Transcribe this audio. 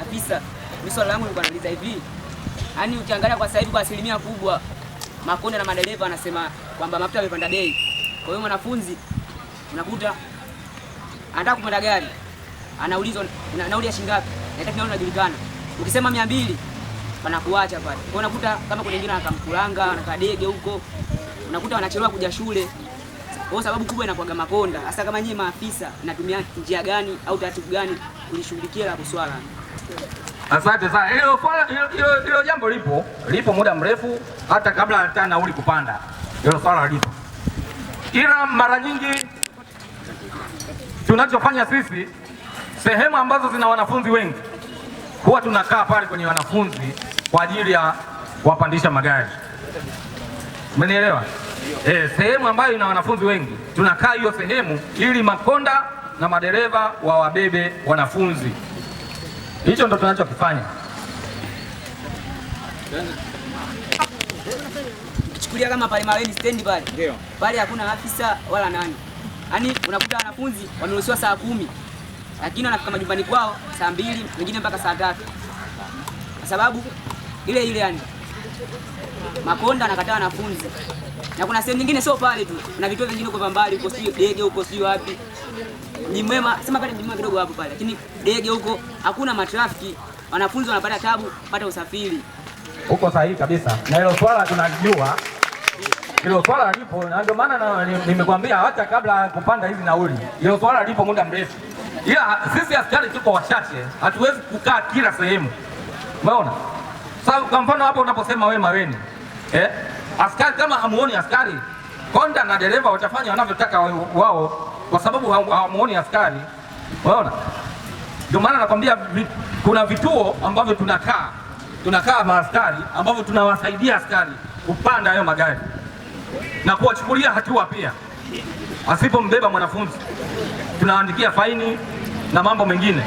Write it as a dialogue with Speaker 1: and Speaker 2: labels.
Speaker 1: maafisa, mimi swali langu nilikuwa nauliza hivi. Yaani ukiangalia kwa sasa hivi kwa asilimia kubwa makonda na madereva anasema kwamba mafuta yamepanda bei. Kwa hiyo mwanafunzi unakuta anataka kupanda gari, anaulizwa nauli ya shilingi ngapi? Nataka nauli inajulikana. Ukisema 200 wanakuacha pale. Kwa unakuta kama kuna wengine anakamkulanga, anakadege huko. Unakuta wanachelewa kuja shule. Kwa sababu kubwa inakuwa makonda. Hasa kama nyinyi maafisa mnatumia njia gani au taratibu gani kulishughulikia la kuswala?
Speaker 2: Asante sana. Hilo jambo lipo muda mrefu, hata kabla hata nauli kupanda. Hilo swala lipo. Ila mara nyingi tunachofanya sisi, sehemu ambazo zina wanafunzi wengi, huwa tunakaa pale kwenye wanafunzi kwa ajili ya kuwapandisha magari. Umenielewa? Sehemu ambayo ina wanafunzi wengi tunakaa hiyo sehemu ili makonda na madereva wawabebe wanafunzi. Hicho ndo tunachokifanya.
Speaker 1: Kichukulia kama pale Maweni stand pale. Ndio. Pale hakuna afisa wala nani. Yaani unakuta wanafunzi wameruhusiwa saa 10. Lakini wanafika majumbani kwao saa 2, wengine mpaka saa 3. Kwa sababu ile yani makonda anakataa wanafunzi. Na kuna sehemu nyingine sio pale tu. Kuna vituo vingine kwa mbali huko, sio Dege huko, sio wapi. Ni mwema, sema pale ni mwema kidogo hapo pale. Lakini Dege huko hakuna matrafiki. Wanafunzi wanapata tabu kupata usafiri.
Speaker 2: Uko sahihi kabisa. Na hilo swala tunajua. Hilo swala lipo, na ndio maana nimekwambia hata kabla kupanda hizi nauli. Hilo swala lipo muda mrefu. Ila sisi askari tuko wachache, hatuwezi kukaa kila sehemu. Umeona? Sasa kwa mfano hapo unaposema wewe Maweni, askari kama hamuoni askari, konda na dereva watafanya wanavyotaka wao kwa sababu hawamuoni askari. Umeona? Ndio maana nakwambia kuna vituo ambavyo tunakaa maaskari ambavyo tunawasaidia askari kupanda hayo magari na kuwachukulia hatua pia. Asipombeba mwanafunzi tunaandikia faini na mambo mengine.